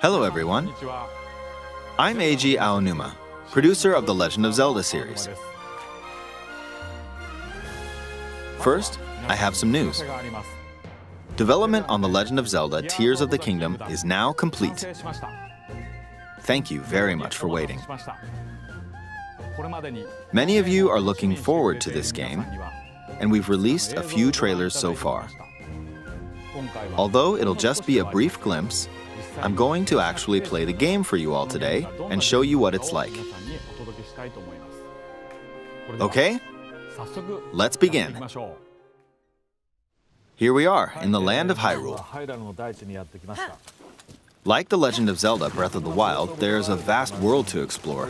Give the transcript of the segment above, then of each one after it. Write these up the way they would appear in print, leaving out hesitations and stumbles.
Hello everyone, I'm Eiji Aonuma, producer of the Legend of Zelda series. First, I have some news. Development on the Legend of Zelda Tears of the Kingdom is now complete. Thank you very much for waiting. Many of you are looking forward to this game, and we've released a few trailers so far. Although it'll just be a brief glimpse, I'm going to actually play the game for you all today and show you what it's like. Okay? Let's begin. Here we are in the land of Hyrule. Like The Legend of Zelda Breath of the Wild, there's a vast world to explore.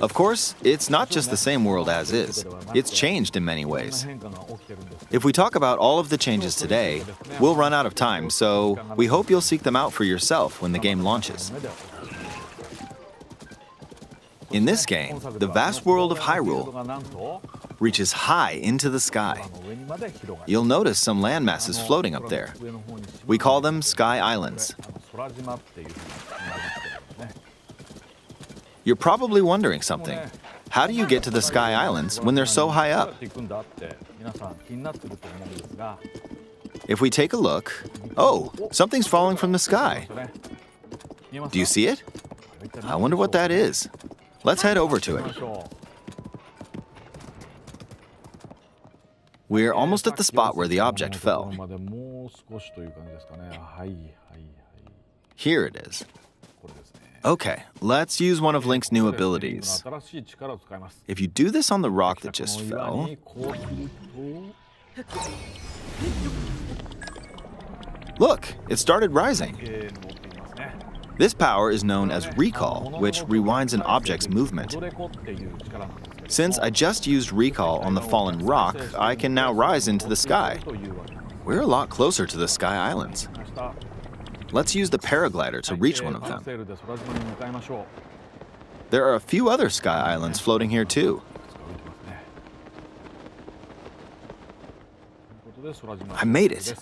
Of course, it's not just the same world as is. It's changed in many ways. If we talk about all of the changes today, we'll run out of time, so we hope you'll seek them out for yourself when the game launches. In this game, the vast world of Hyrule reaches high into the sky. You'll notice some landmasses floating up there. We call them Sky Islands. You're probably wondering something. How do you get to the Sky Islands when they're so high up? If we take a look, oh, something's falling from the sky. Do you see it? I wonder what that is. Let's head over to it. We're almost at the spot where the object fell. Here it is. Okay, let's use one of Link's new abilities. If you do this on the rock that just fell... Look, it started rising. This power is known as Recall, which rewinds an object's movement. Since I just used Recall on the fallen rock, I can now rise into the sky. We're a lot closer to the Sky Islands. Let's use the paraglider to reach one of them. There are a few other Sky Islands floating here too. I made it.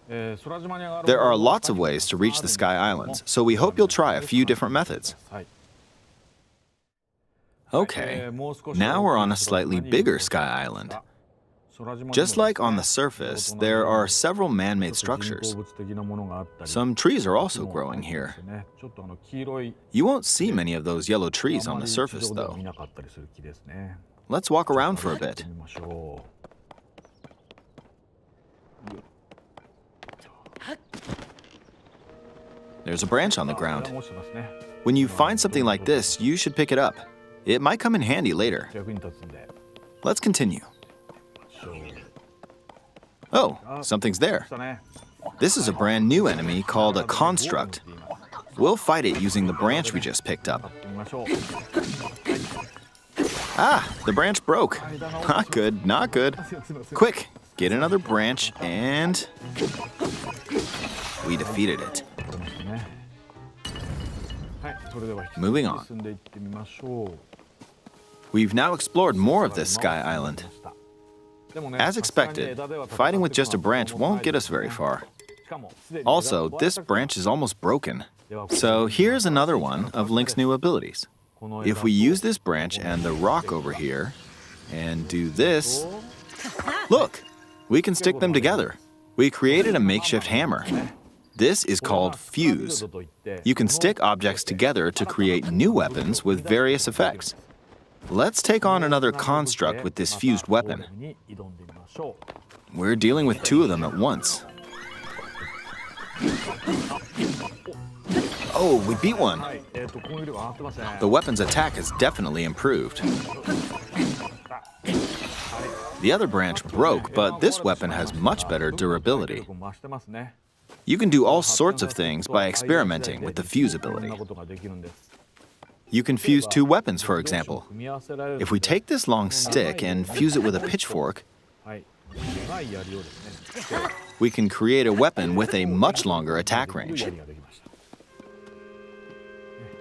There are lots of ways to reach the Sky Islands, so we hope you'll try a few different methods. Okay, now we're on a slightly bigger Sky Island. Just like on the surface, there are several man-made structures. Some trees are also growing here. You won't see many of those yellow trees on the surface, though. Let's walk around for a bit. There's a branch on the ground. When you find something like this, you should pick it up. It might come in handy later. Let's continue. Oh, something's there. This is a brand new enemy called a construct. We'll fight it using the branch we just picked up. Ah, the branch broke. Not good, not good. Quick, get another branch and... we defeated it. Moving on. We've now explored more of this Sky Island. As expected, fighting with just a branch won't get us very far. Also, this branch is almost broken. So here's another one of Link's new abilities. If we use this branch and the rock over here, and do this, look, we can stick them together. We created a makeshift hammer. This is called Fuse. You can stick objects together to create new weapons with various effects. Let's take on another construct with this fused weapon. We're dealing with two of them at once. Oh, we beat one. The weapon's attack has definitely improved. The other branch broke, but this weapon has much better durability. You can do all sorts of things by experimenting with the fuse ability. You can fuse two weapons, for example. If we take this long stick and fuse it with a pitchfork, we can create a weapon with a much longer attack range.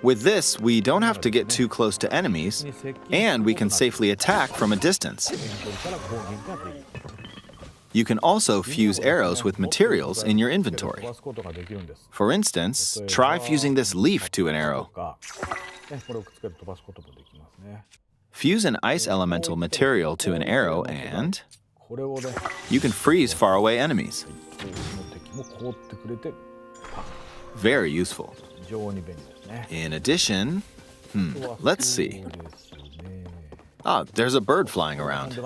With this, we don't have to get too close to enemies, and we can safely attack from a distance. You can also fuse arrows with materials in your inventory. For instance, try fusing this leaf to an arrow. Fuse an ice elemental material to an arrow and you can freeze faraway enemies. Very useful. In addition, let's see. There's a bird flying around.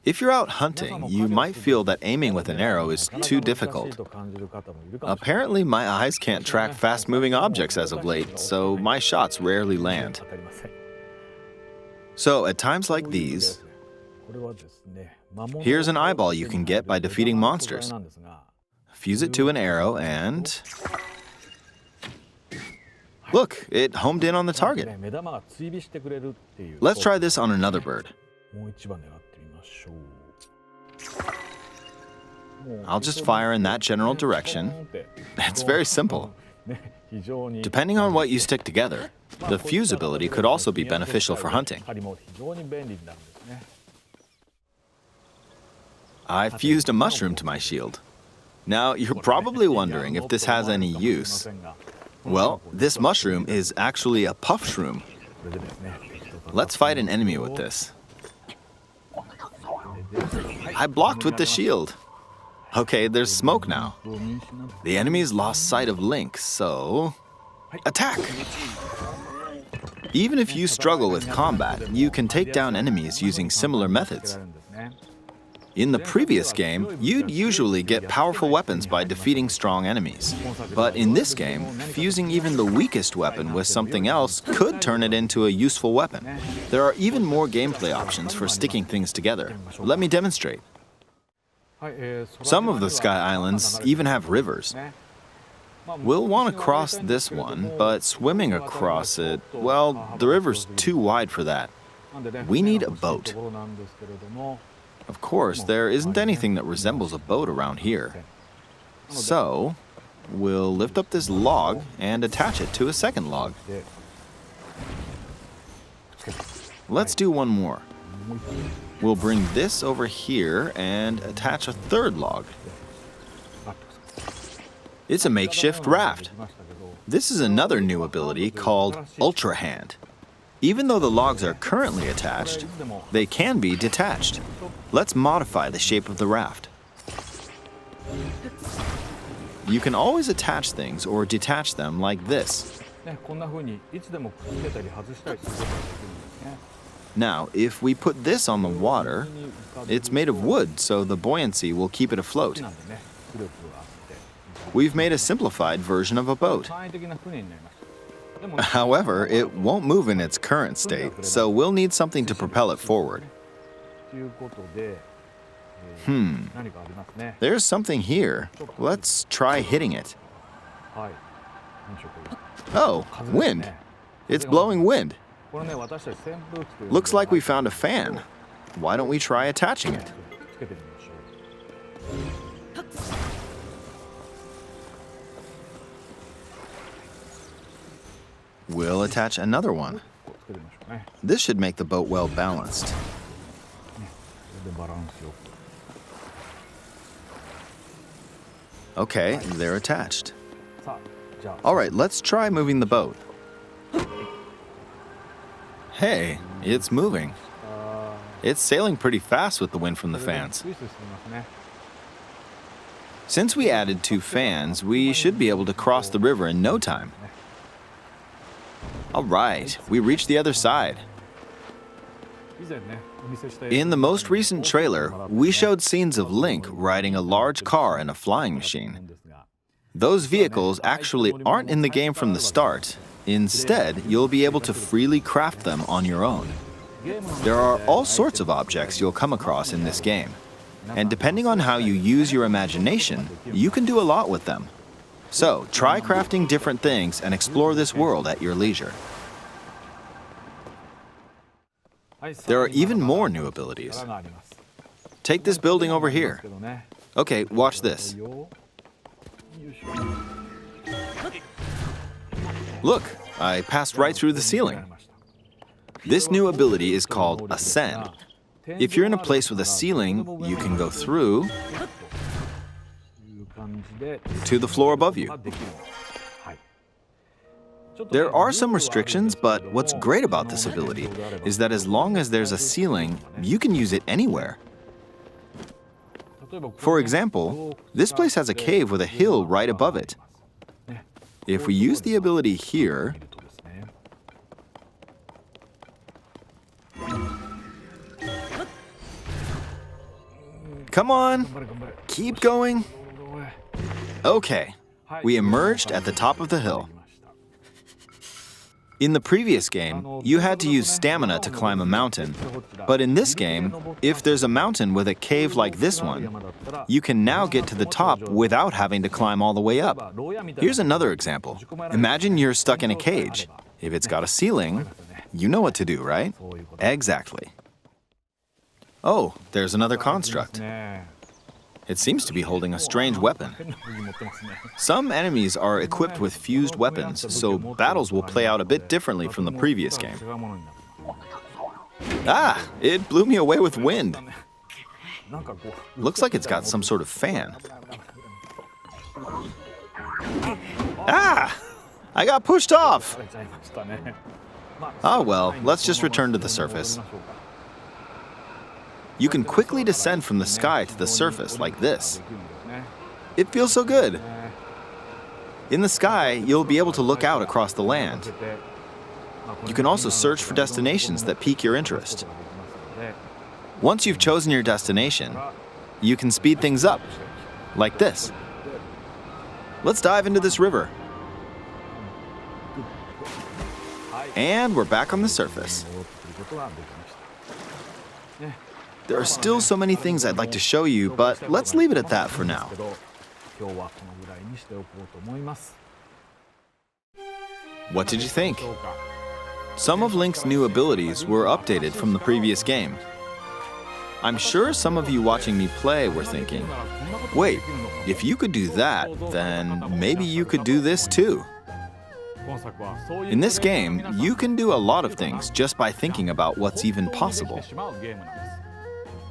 If you're out hunting, you might feel that aiming with an arrow is too difficult. Apparently, my eyes can't track fast-moving objects as of late, so my shots rarely land. So, at times like these, here's an eyeball you can get by defeating monsters. Fuse it to an arrow and... Look, it homed in on the target. Let's try this on another bird. I'll just fire in that general direction. It's very simple. Depending on what you stick together, the fuse ability could also be beneficial for hunting. I fused a mushroom to my shield. Now, you're probably wondering if this has any use. Well, this mushroom is actually a puff shroom. Let's fight an enemy with this. I blocked with the shield. Okay, there's smoke now. The enemy's lost sight of Link, so... attack! Even if you struggle with combat, you can take down enemies using similar methods. In the previous game, you'd usually get powerful weapons by defeating strong enemies. But in this game, fusing even the weakest weapon with something else could turn it into a useful weapon. There are even more gameplay options for sticking things together. Let me demonstrate. Some of the Sky Islands even have rivers. We'll want to cross this one, but swimming across it, well, the river's too wide for that. We need a boat. Of course, there isn't anything that resembles a boat around here. So, we'll lift up this log and attach it to a second log. Let's do one more. We'll bring this over here and attach a third log. It's a makeshift raft. This is another new ability called Ultra Hand. Even though the logs are currently attached, they can be detached. Let's modify the shape of the raft. You can always attach things or detach them like this. Now, if we put this on the water, it's made of wood, so the buoyancy will keep it afloat. We've made a simplified version of a boat. However, it won't move in its current state, so we'll need something to propel it forward. There's something here. Let's try hitting it. Oh, wind. It's blowing wind. Looks like we found a fan. Why don't we try attaching it? We'll attach another one. This should make the boat well balanced. Okay, they're attached. All right, let's try moving the boat. Hey, it's moving. It's sailing pretty fast with the wind from the fans. Since we added 2 fans, we should be able to cross the river in no time. All right, we reached the other side. In the most recent trailer, we showed scenes of Link riding a large car and a flying machine. Those vehicles actually aren't in the game from the start. Instead, you'll be able to freely craft them on your own. There are all sorts of objects you'll come across in this game. And depending on how you use your imagination, you can do a lot with them. So, try crafting different things and explore this world at your leisure. There are even more new abilities. Take this building over here. Okay, watch this. Look, I passed right through the ceiling. This new ability is called Ascend. If you're in a place with a ceiling, you can go through to the floor above you. There are some restrictions, but what's great about this ability is that as long as there's a ceiling, you can use it anywhere. For example, this place has a cave with a hill right above it. If we use the ability here, come on, keep going. Okay, we emerged at the top of the hill. In the previous game, you had to use stamina to climb a mountain. But in this game, if there's a mountain with a cave like this one, you can now get to the top without having to climb all the way up. Here's another example. Imagine you're stuck in a cage. If it's got a ceiling, you know what to do, right? Exactly. Oh, there's another construct. It seems to be holding a strange weapon. Some enemies are equipped with fused weapons, so battles will play out a bit differently from the previous game. Ah! It blew me away with wind. Looks like it's got some sort of fan. Ah! I got pushed off! Ah well, let's just return to the surface. You can quickly descend from the sky to the surface like this. It feels so good. In the sky, you'll be able to look out across the land. You can also search for destinations that pique your interest. Once you've chosen your destination, you can speed things up, like this. Let's dive into this river. And we're back on the surface. There are still so many things I'd like to show you, but let's leave it at that for now. What did you think? Some of Link's new abilities were updated from the previous game. I'm sure some of you watching me play were thinking, wait, if you could do that, then maybe you could do this too. In this game, you can do a lot of things just by thinking about what's even possible.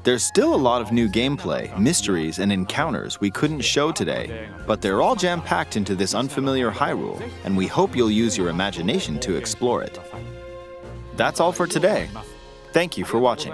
There's still a lot of new gameplay, mysteries, and encounters we couldn't show today, but they're all jam-packed into this unfamiliar Hyrule, and we hope you'll use your imagination to explore it. That's all for today. Thank you for watching.